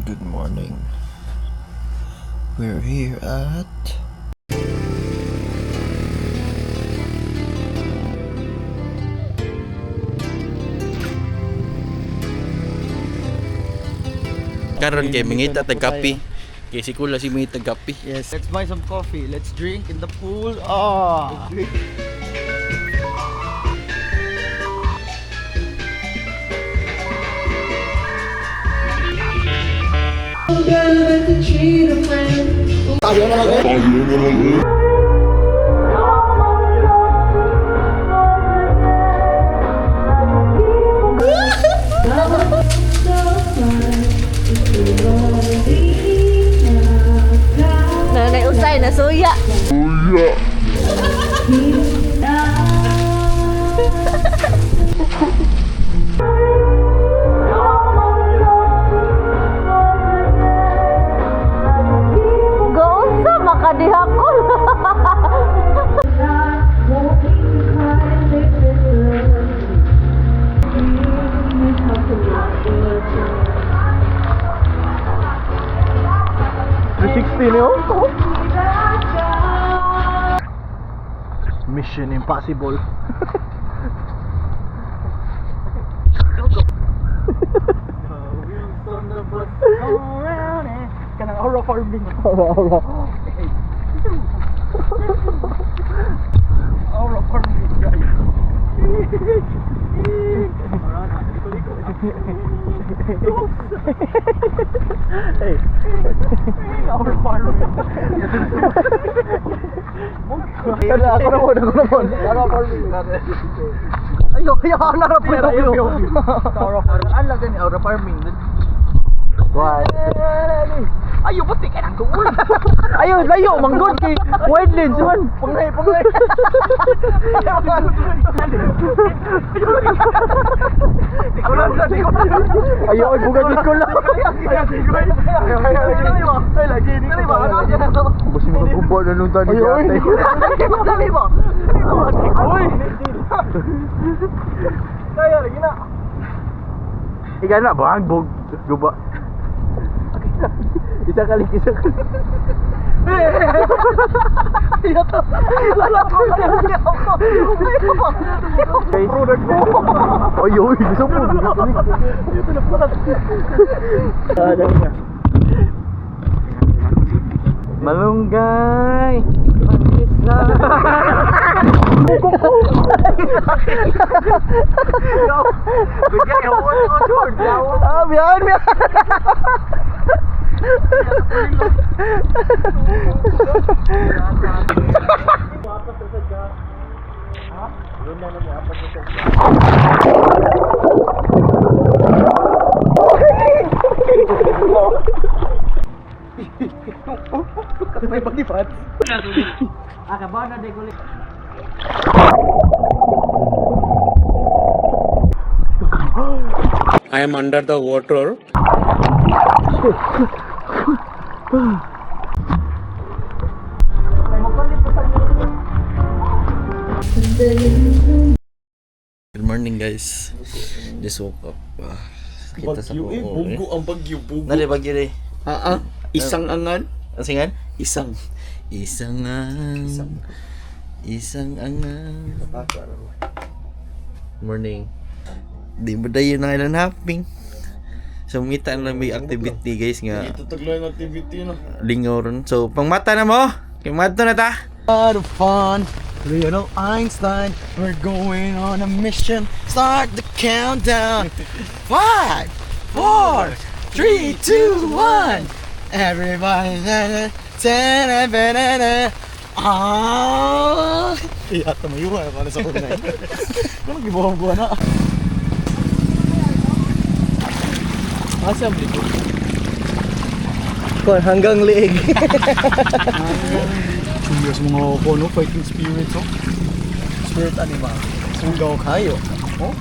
Good morning. We're here at karon kay mangita tag kape. Kay si Kula si mangita tag kape. Yes, let's buy some coffee. Let's drink in the pool. Ah. Nanay usay na suya. Gausa makadihakol. Mission impossible. Kanang aura farming. Aura farming, guys. Hey, aura farming. Ako naman. Aura farming. Ayo, narap po tayo. Aura farming. Ang lagay ni aura farming. Why? Ayo, ba't di ka nang tuul? Ayo, layo, manggod kay wide lens man. Pangay. Di ko lang. Ayo, ay bugat ko lang. Ay, lagi ni. Basi magkubo na nung tani yata. Dali ba? Uy. Kaya lagi na. Iga na bang guba. Isa kali. Iya to. Lala ko. Product mo. Oy, gusto mo. Ito na pala. Ada niya. Malunggay. Pangisa. Bigyan mo ko. Biyan. May pagipat. Akabana de kulit. I am under the water. Good morning guys. Just woke up. Kita sa Bagyo bugo ang bagyo. Nari bagyo rin. Isang angan. Ang singan? Isang angan. Morning. Di ba dayo na ilan hopping? So mita na may activity guys nga. Ito taglaw ng activity no. Lingaw ron. So pangmata na mo. Kay mato na ta. Lot of fun. Little Einstein, we're going on a mission. Start the countdown. 5, 4, 3, 2, 1. Everybody, iya, tamayuhan para sa kunay. Ano gibuha na? Asam dito. Kon hanggang leeg. Yes, mga no fighting spirits, oh. Spirit anima. Sugaw kayo. Oh?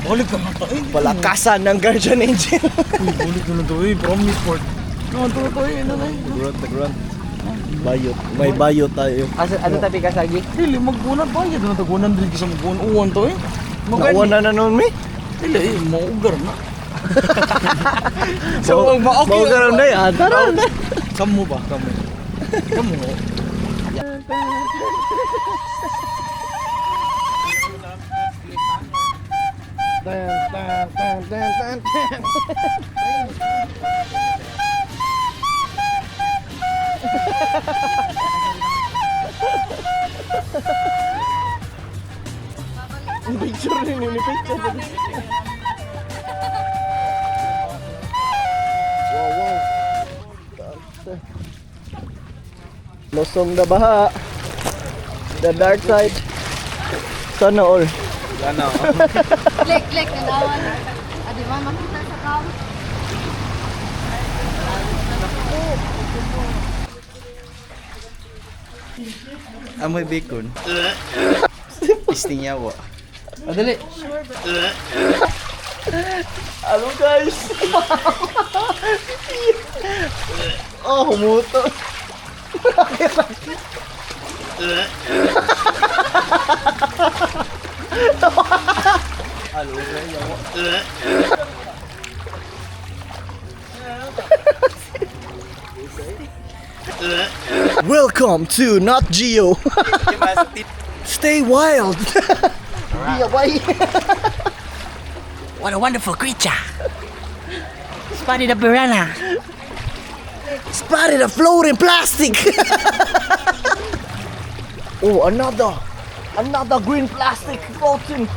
Balik ka na to, eh. Palakasan ng guardian angel. Uy, balik ka na to, eh. Promise port. No, to, ano na, eh. Tagruan. Bayot. May bayot tayo. Ano tabi ka sagi? Dili, magbunan bayad na tagunan. Dili ka sa magbunan. Uwan to, eh. Nauwan na noon, mi? Dili, maugar na. So, okay ka rin na yan. Tara na. Kamu ba? Kamu. Kamu. Picture ni picture. Wow. Losong na baha. The dark side. Sana all. Ano? Lek, nanawan. Adi ba, makita sa kao? Amoy bacon. Isting yawa. Adali. Ano guys? Oh, humuto. Welcome to Not Geo. Stay wild. Be away. What a wonderful creature! Spotted a piranha. Spotted a floating plastic. Oh, another green plastic floating.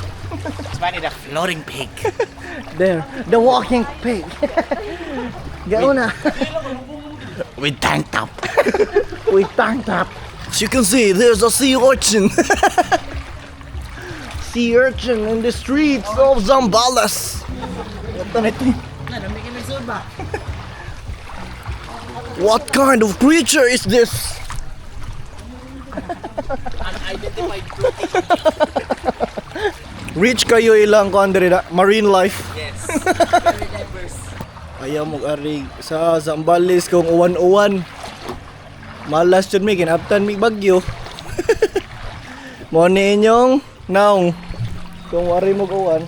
Spotted a floating pig. There, the walking pig. Gauna. With tank top. With tank top. As you can see, there's a sea urchin. Sea urchin in the streets of Zambales. What kind of creature is this? Unidentified Rich kayo ilang marine life. Yes. Very diverse. Ayaw mag-ari sa Zambales kung uwan-uwan. Malas yun may kinaptan may bagyo. Mo ni inyong naong kung wari mo uwan.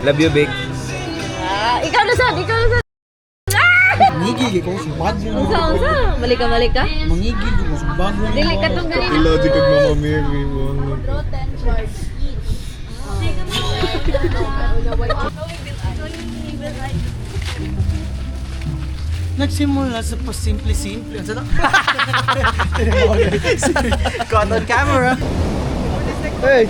Love you, Big. Ikaw na sad. Mangigil ko sa bago. Unsa? Balik ka? Mangigil ko sa bago. Dili ka tong ganina. Ila di kag Mama Mary mo. Nagsimula sa simple-simple. Ano Caught on camera. Hey!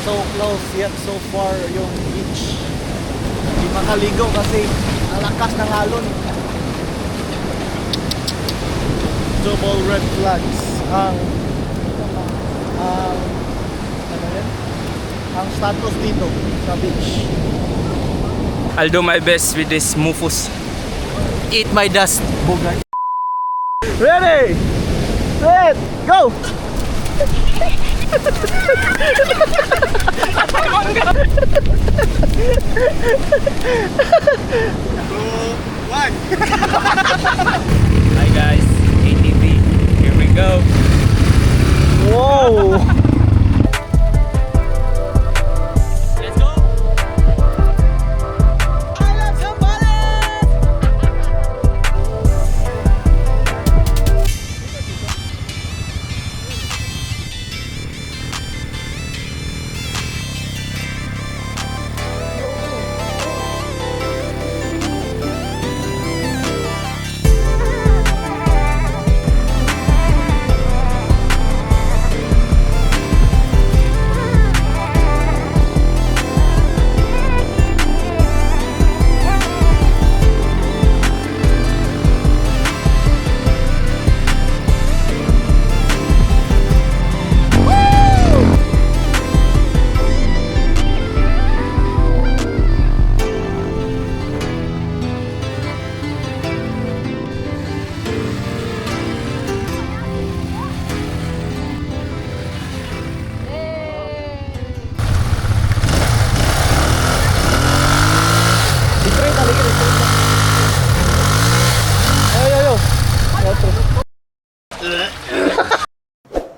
So close yet so far yung beach. Hindi makaligo kasi ang lakas ng alon. Double red flags ang status dito sa beach. I'll do my best with this mufus. Eat my dust. Ready? Set, go! Hi guys, ATV. Here we go. Whoa! Let's go.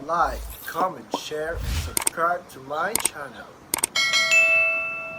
like, comment, share, and subscribe to my channel.